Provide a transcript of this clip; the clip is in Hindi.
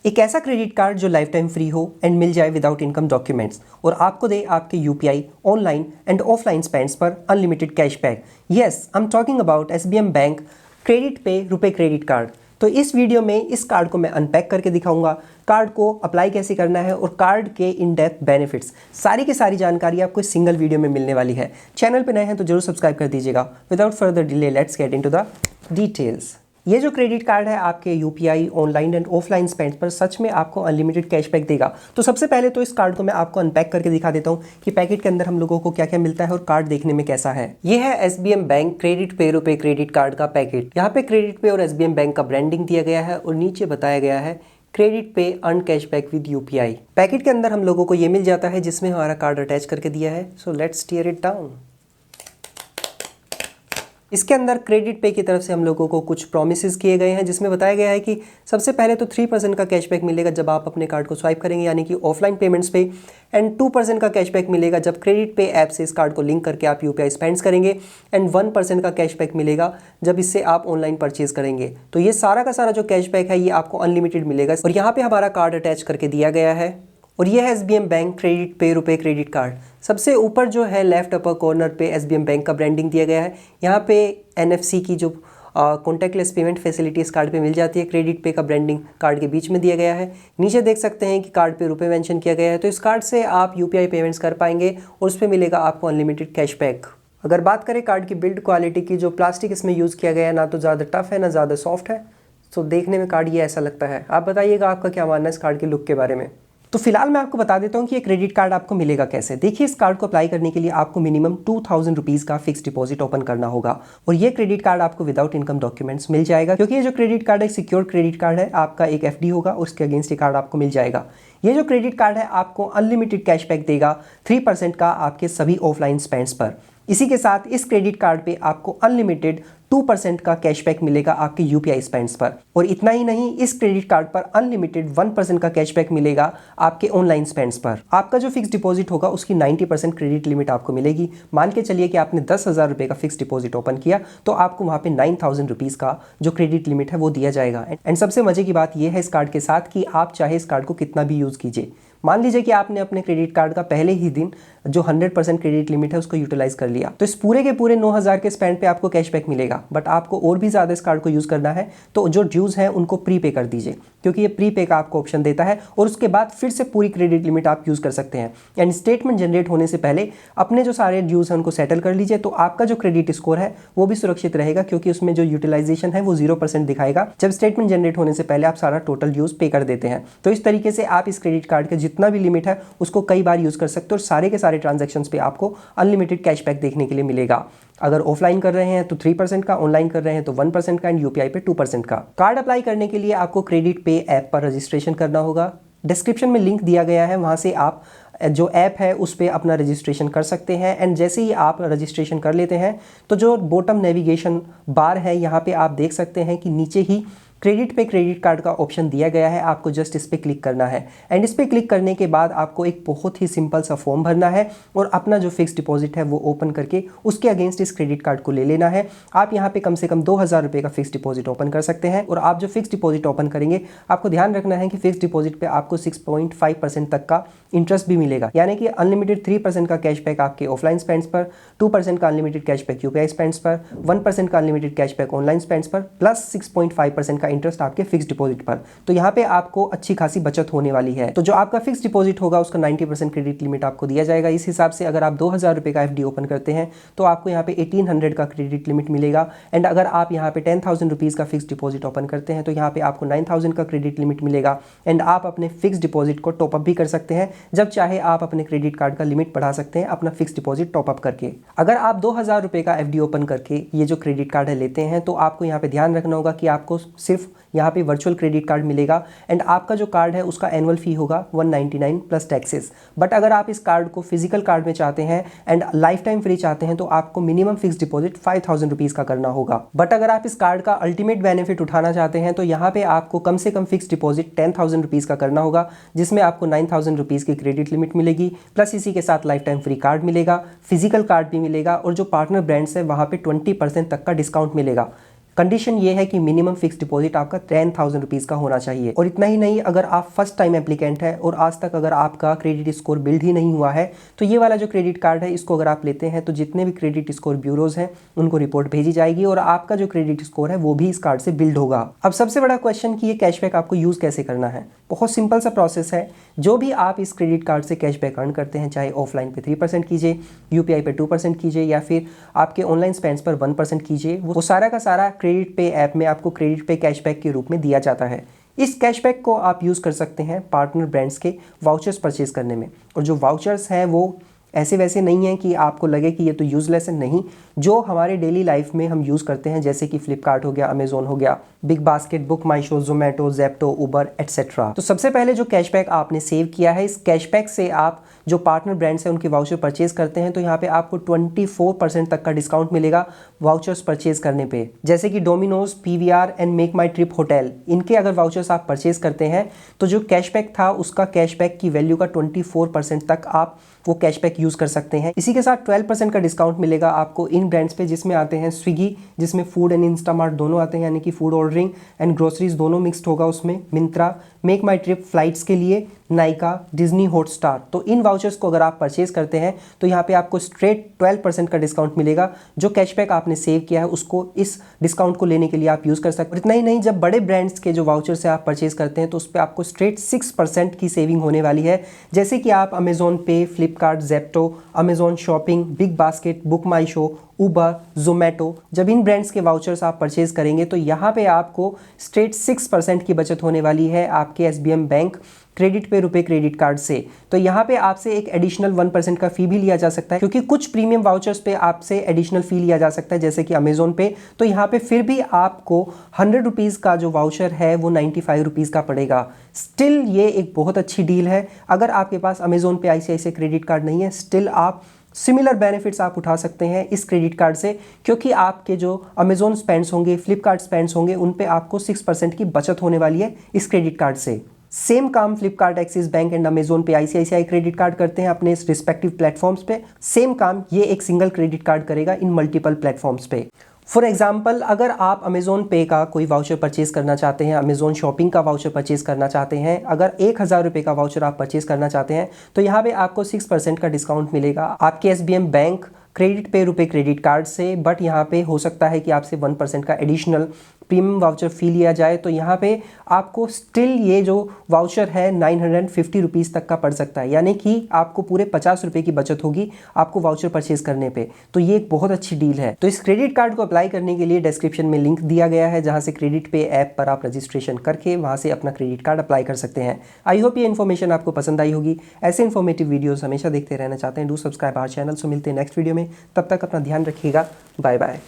एक ऐसा क्रेडिट कार्ड जो लाइफ टाइम फ्री हो एंड मिल जाए विदाउट इनकम डॉक्यूमेंट्स और आपको दे आपके UPI online and offline spends पर unlimited cashback. Yes, I am talking about SBM bank credit pay RuPay credit card. तो इस वीडियो में इस कार्ड को मैं अनपैक करके दिखाऊंगा, कार्ड को अप्लाई कैसे करना है और कार्ड के इन डेप्थ बेनिफिट्स, सारी की सारी जानकारी आपको इस सिंगल वीडियो में मिलने वाली है। चैनल पे नए हैं तो जरूर सब्सक्राइब कर दीजिएगा। Without further delay let's get into the details. ये जो क्रेडिट कार्ड है आपके UPI online and offline spend पर सच में आपको अनलिमिटेड कैशबैक देगा। तो सबसे पहले तो इस कार्ड को मैं आपको अनपैक करके दिखा देता हूँ कि पैकेट के अंदर हम लोगों को क्या क्या मिलता है और कार्ड देखने में कैसा है। ये है SBM bank credit pay RuPay credit card का पैकेट। यहाँ पे क्रेडिट पे और एसबीएम बैंक का ब्रांडिंग दिया गया है और नीचे बताया गया है क्रेडिट पे earn cashback with UPI. Packet के अंदर हम लोगों को ये मिल जाता है जिसमें हमारा कार्ड अटैच करके दिया है। So let's tear it down. इसके अंदर क्रेडिट पे की तरफ से हम लोगों को कुछ प्रोमिसेस किए गए हैं जिसमें बताया गया है कि सबसे पहले तो 3% का कैशबैक मिलेगा जब आप अपने कार्ड को स्वाइप करेंगे यानी कि ऑफलाइन पेमेंट्स पे, एंड 2% का कैशबैक मिलेगा जब क्रेडिट पे ऐप से इस कार्ड को लिंक करके आप यूपीआई स्पेंड्स करेंगे, एंड 1% का कैशबैक मिलेगा जब इससे आप ऑनलाइन परचेज करेंगे। तो ये सारा का सारा जो कैशबैक है ये आपको अनलिमिटेड मिलेगा और यहाँ पे हमारा कार्ड अटैच करके दिया गया है। और ये है SBM bank credit pay RuPay credit card. सबसे ऊपर जो है लेफ्ट अपर कॉर्नर पे एसबीएम बैंक का ब्रांडिंग दिया गया है। यहाँ पे एनएफसी की जो कॉन्टैक्टलेस पेमेंट फैसिलिटी इस कार्ड पे मिल जाती है। क्रेडिट पे का ब्रांडिंग कार्ड के बीच में दिया गया है। नीचे देख सकते हैं कि कार्ड पे रुपए मेंशन किया गया है। तो इस कार्ड से आप यूपीआई पेमेंट्स कर पाएंगे और उस पर मिलेगा आपको अनलिमिटेड कैशबैक। अगर बात करें कार्ड की बिल्ड क्वालिटी की, जो प्लास्टिक इसमें यूज़ किया गया है ना तो ज़्यादा टफ है ना ज़्यादा सॉफ्ट है। तो देखने में कार्ड ये ऐसा लगता है। आप बताइएगा आपका क्या मानना है इस कार्ड के लुक के बारे में। तो फिलहाल मैं आपको बता देता हूँ कि ये क्रेडिट कार्ड आपको मिलेगा कैसे। देखिए, इस कार्ड को अप्लाई करने के लिए आपको मिनिमम 2000 रुपीज़ का फिक्स डिपॉजिट ओपन करना होगा और ये क्रेडिट कार्ड आपको विदाउट इनकम डॉक्यूमेंट्स मिल जाएगा क्योंकि ये जो क्रेडिट कार्ड है सिक्योर क्रेडिट कार्ड है। आपका एक एफडी होगा, उसके अगेंस्ट ये कार्ड आपको मिल जाएगा। ये जो क्रेडिट कार्ड है आपको अनलिमिटेड कैशबैक देगा 3% का आपके सभी ऑफलाइन स्पेंड्स पर। इसी के साथ इस क्रेडिट कार्ड पे आपको अनलिमिटेड 2% का कैशबैक मिलेगा आपके यूपीआई स्पेंड्स पर। और इतना ही नहीं, इस क्रेडिट कार्ड पर अनलिमिटेड 1% का कैशबैक मिलेगा आपके ऑनलाइन स्पेंड्स पर। आपका जो फिक्स डिपॉजिट होगा उसकी 90% क्रेडिट लिमिट आपको मिलेगी। मान के चलिए कि आपने 10,000 रुपये का फिक्स डिपॉजिट ओपन किया तो आपको वहाँ पे 9,000 रुपीज़ का जो क्रेडिट लिमिट है वो दिया जाएगा। एंड सबसे मजे की बात यह है इस कार्ड के साथ कि आप चाहे इस कार्ड को कितना भी यूज़ कीजिए। मान लीजिए कि आपने अपने क्रेडिट कार्ड का पहले ही दिन जो 100% क्रेडिट लिमिट है उसको यूटिलाइज कर लिया तो इस पूरे के पूरे 9,000 के स्पेंड पे आपको कैशबैक मिलेगा। बट आपको और भी ज़्यादा इस कार्ड को यूज़ करना है तो जो ड्यूज़ हैं उनको प्री पे कर दीजिए क्योंकि ये प्री पे का आपको ऑप्शन देता है और उसके बाद फिर से पूरी क्रेडिट लिमिट आप यूज़ कर सकते हैं। यानी स्टेटमेंट जनरेट होने से पहले अपने जो सारे ड्यूज़ हैं उनको सेटल कर लीजिए तो आपका जो क्रेडिट स्कोर है वो भी सुरक्षित रहेगा क्योंकि उसमें जो यूटिलाइजेशन है वो 0% दिखाएगा जब स्टेटमेंट जनरेट होने से पहले आप सारा टोटल ड्यूज़ पे कर देते हैं। तो इस तरीके से आप इस क्रेडिट कार्ड का जितना भी लिमिट है उसको कई बार यूज़ कर सकते हो और सारे के सारे ट्रांजैक्शंस पे आपको अनलिमिटेड कैशबैक देखने के लिए मिलेगा। अगर ऑफलाइन कर रहे हैं तो 3% का, ऑनलाइन कर रहे हैं तो 1% का एंड यूपीआई पे 2% का। कार्ड अप्लाई करने के लिए आपको क्रेडिट पे ऐप पर रजिस्ट्रेशन करना होगा। डिस्क्रिप्शन में लिंक दिया गया है, वहाँ से आप जो ऐप है उस पर अपना रजिस्ट्रेशन कर सकते हैं। एंड जैसे ही आप रजिस्ट्रेशन कर लेते हैं तो जो बॉटम नेविगेशन बार है यहाँ पे आप देख सकते हैं कि नीचे ही क्रेडिट पे क्रेडिट कार्ड का ऑप्शन दिया गया है। आपको जस्ट इस पर क्लिक करना है एंड इस पर क्लिक करने के बाद आपको एक बहुत ही सिंपल सा फॉर्म भरना है और अपना जो फिक्स डिपॉजिट है वो ओपन करके उसके अगेंस्ट इस क्रेडिट कार्ड को ले लेना है। आप यहाँ पे कम से कम 2,000 रुपये का फिक्स डिपॉजिट ओपन कर सकते हैं और आप जो फिक्स डिपॉजिट ओपन करेंगे आपको ध्यान रखना है कि फिक्स डिपॉजिट पे आपको 6.5% तक का इंटरेस्ट भी मिलेगा। यानी कि अनलिमिटेड 3% का कैशबैक आपके ऑफलाइन स्पेंड्स पर, 2% का अनलिमिटेड कैशबैक यूपीआई स्पेंड्स पर, 1% का अनलिमिटेड कैशबैक ऑनलाइन स्पेंड्स पर, प्लस 6.5% का इंटरेस्ट आपके फिक्स डिपॉजिट पर। तो यहाँ पे आपको अच्छी खासी बचत होने वाली है। तो जो आपका फिक्स डिपॉजिट होगा उसका 90% क्रेडिट लिमिट आपको दिया जाएगा। इस हिसाब से अगर आप 2,000 रुपये का एफडी ओपन करते हैं तो आपको यहाँ पे 1,800 का क्रेडिट लिमिट मिलेगा। एंड अगर आप यहाँ पे 10,000 रुपीज़ का फिक्स डिपॉजिट ओपन करते हैं तो यहाँ पे आपको 9,000 का क्रेडिट लिमिट मिलेगा। एंड आप अपने फिक्स डिपॉजिट को टॉपअप भी कर सकते हैं। जब चाहे आप अपने क्रेडिट कार्ड का लिमिट बढ़ा सकते हैं अपना फिक्स डिपॉजिट टॉपअप करके। अगर आप 2,000 रुपये का एफडी ओपन करके ये जो क्रेडिट कार्ड है लेते हैं तो आपको यहाँ पे ध्यान रखना होगा कि आपको सिर्फ यहाँ पे वर्चुअल क्रेडिट कार्ड मिलेगा एंड आपका जो कार्ड है उसका एनुअल फी होगा 199 प्लस टैक्सेस। बट अगर आप इस कार्ड को फिजिकल कार्ड में चाहते हैं एंड लाइफ टाइम फ्री चाहते हैं तो आपको मिनिमम फिक्स डिपॉजिट 5,000 रुपीज़ का करना होगा। बट अगर आप इस कार्ड का अल्टीमेट बेनिफिट उठाना चाहते हैं तो यहाँ पे आपको कम से कम फिक्स डिपॉजिट 10,000 रुपीज़ का करना होगा जिसमें आपको 9,000 रुपीज़ की क्रेडिट लिमिट मिलेगी, प्लस इसी के साथ लाइफ टाइम फ्री कार्ड मिलेगा, फिजिकल कार्ड भी मिलेगा और जो पार्टनर ब्रांड्स है वहाँ पे 20% तक का डिस्काउंट मिलेगा। कंडीशन ये है कि मिनिमम फिक्स डिपॉजिट आपका 10,000 रुपीज़ का होना चाहिए। और इतना ही नहीं, अगर आप फर्स्ट टाइम एप्लीकेंट है और आज तक अगर आपका क्रेडिट स्कोर बिल्ड ही नहीं हुआ है तो ये वाला जो क्रेडिट कार्ड है इसको अगर आप लेते हैं तो जितने भी क्रेडिट स्कोर ब्यूरोज हैं उनको रिपोर्ट भेजी जाएगी और आपका जो क्रेडिट स्कोर है वो भी इस कार्ड से बिल्ड होगा। अब सबसे बड़ा क्वेश्चन कि ये कैशबैक आपको यूज़ कैसे करना है। बहुत सिंपल सा प्रोसेस है। जो भी आप इस क्रेडिट कार्ड से कैशबैक अर्न करते हैं, चाहे ऑफलाइन पे 3% कीजिए, यूपीआई पे 2% कीजिए या फिर आपके ऑनलाइन स्पेंड्स पर 1% कीजिए, वो सारा का सारा क्रेडिट पे ऐप में आपको क्रेडिट पे कैशबैक के रूप में दिया जाता है। इस कैशबैक को आप यूज़ कर सकते हैं पार्टनर ब्रांड्स के वाउचर्स परचेज करने में। और जो वाउचर्स हैं वो ऐसे वैसे नहीं है कि आपको लगे कि ये तो यूज़लेस है, नहीं। जो हमारे डेली लाइफ में हम यूज़ करते हैं जैसे कि फ्लिपकार्ट हो गया, अमेजोन हो गया, big Basket, Book My show, Zomato, Zepto, Uber etcetera. तो सबसे पहले जो कैशबैक आपने सेव किया है, इस कैशबैक से आप जो पार्टनर ब्रांड्स हैं उनके वाउचर परचेज करते हैं तो यहाँ पे आपको 24% तक का डिस्काउंट मिलेगा वाउचर्स परचेज करने पे। जैसे कि Domino's, PVR and make my trip hotel, इनके अगर वाउचर्स आप परचेज करते हैं तो जो कैशबैक था उसका कैशबैक की वैल्यू का 24% तक आप वो कैशबैक यूज़ कर सकते हैं। इसी के साथ 12% का डिस्काउंट मिलेगा आपको इन ब्रांड्स पे जिसमें आते हैं स्विगी, जिसमें फूड एंड इंस्टामार्ट दोनों आते हैं, यानी कि फूड ऑर्डरिंग एंड ग्रोसरीज दोनों मिक्स्ड होगा उसमें, मिंत्रा, मेक माई ट्रिप फ्लाइट्स के लिए, नाइका, डिज्नी हॉटस्टार। तो इन वाउचर्स को अगर आप परचेज करते हैं तो यहाँ पे आपको स्ट्रेट 12% का डिस्काउंट मिलेगा। जो कैशबैक आपने सेव किया है उसको इस डिस्काउंट को लेने के लिए आप यूज़ कर सकते हैं। इतना ही नहीं, जब बड़े ब्रांड्स के जो वाउचर्स से आप परचेज करते हैं तो उस पर आपको स्ट्रेट 6% की सेविंग होने वाली है। जैसे कि आप अमेजोन पे, Flipkart, Zepto, Amazon shopping, Big Basket, Book My Show, Uber, Zomato, जब इन ब्रांड्स के वाउचर्स आप परचेज करेंगे तो यहाँ पे आपको स्ट्रेट 6% की बचत होने वाली है आपके SBM bank credit pay RuPay credit card से। तो यहाँ पे आपसे एक एडिशनल 1% का फी भी लिया जा सकता है, क्योंकि कुछ प्रीमियम वाउचर्स पे आपसे एडिशनल फी लिया जा सकता है जैसे कि अमेजोन पे। तो यहाँ पे फिर भी आपको 100 रुपीज़ का जो वाउचर है वो 95 रुपीज़ का पड़ेगा। स्टिल ये एक बहुत अच्छी डील है। अगर आपके पास अमेजोन पे आईसीआईसीआई क्रेडिट कार्ड नहीं है, स्टिल आप सिमिलर बेनिफिट्स आप उठा सकते हैं इस क्रेडिट कार्ड से, क्योंकि आपके जो अमेजोन स्पेंड्स होंगे, फ्लिपकार्ट स्पेंड्स होंगे, उन पे आपको 6% की बचत होने वाली है इस क्रेडिट कार्ड से। सेम काम Flipkart, axis bank and Amazon पे आईसीआईसीआई क्रेडिट कार्ड करते हैं अपने रिस्पेक्टिव प्लेटफॉर्म्स पे। सेम काम ये एक सिंगल क्रेडिट कार्ड करेगा इन मल्टीपल प्लेटफॉर्म्स पे। फॉर एग्जाम्पल, अगर आप अमेजोन पे का कोई वाउचर परचेज करना चाहते हैं, अमेजोन शॉपिंग का वाउचर परचेज करना चाहते हैं, अगर 1000 रुपये का वाउचर आप परचेज करना चाहते हैं तो यहाँ पे आपको 6% का डिस्काउंट मिलेगा आपके SBM bank credit pay RuPay credit card से। बट यहाँ पे हो सकता है कि आपसे 1% का एडिशनल प्रीमियम वाउचर फी लिया जाए, तो यहाँ पे आपको स्टिल ये जो वाउचर है 950 रुपीज़ तक का पड़ सकता है, यानी कि आपको पूरे 50 रुपये की बचत होगी आपको वाउचर परचेज करने पे। तो ये एक बहुत अच्छी डील है। तो इस क्रेडिट कार्ड को अप्लाई करने के लिए डिस्क्रिप्शन में लिंक दिया गया है जहाँ से क्रेडिट पे ऐप पर आप रजिस्ट्रेशन करके वहाँ से अपना क्रेडिट कार्ड अप्लाई कर सकते हैं। आई होप ये इन्फॉर्मेशन आपको पसंद आई होगी। ऐसे इन्फॉर्मेटिव वीडियोज़ हमेशा देखते रहना चाहते हैं, डू सब्सक्राइब आवर चैनल। सो मिलते हैं नेक्स्ट वीडियो में, तब तक अपना ध्यान रखिएगा। Bye bye.